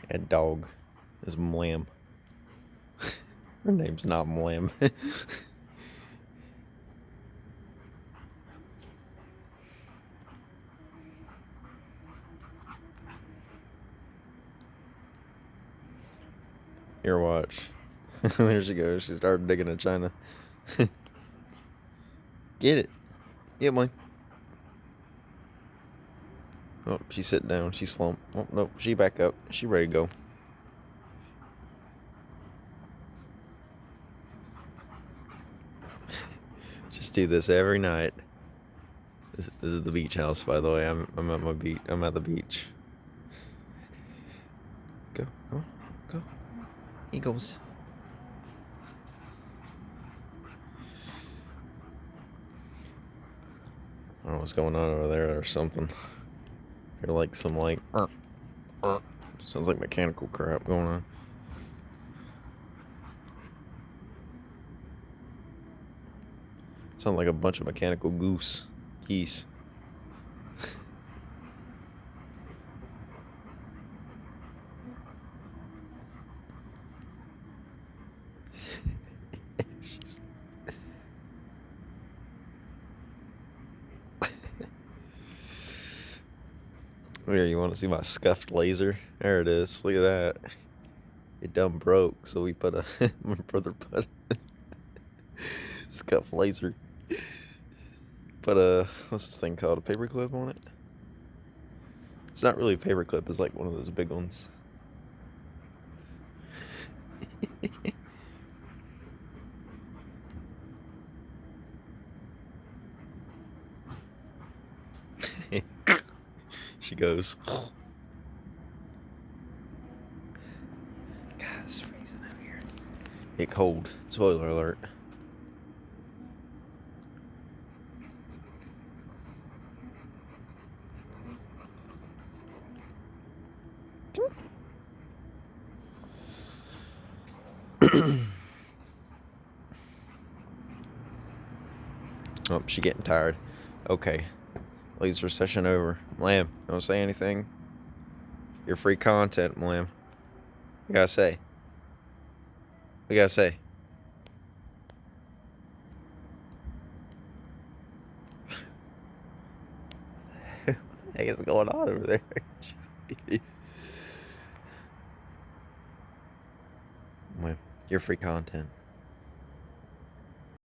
That dog is Mlam. Her name's not Mlam. Here, watch. There she goes. She started digging in China. Get it. Get one. Oh, she sitting down. She slumped. Oh, nope. She back up. She ready to go. Just do this every night. This is the beach house, by the way. I'm at my beach. I'm at the beach. Go. Oh, go. Eagles. I don't know what's going on over there or something. You're like some like sounds like mechanical crap going on. Sound like a bunch of mechanical geese. Oh yeah, you want to see my scuffed laser? There it is. Look at that. It done broke, so we put my brother put a scuffed laser. Put what's this thing called? A paper clip on it? It's not really a paper clip, it's like one of those big ones. She goes. God, it's freezing out here. Get cold. Spoiler alert. Oh, she getting tired. Okay. Laser session over. Lamb, you want to say anything? Your free content, Lamb. You gotta say. We gotta say. What the heck is going on over there? Lamb, your free content.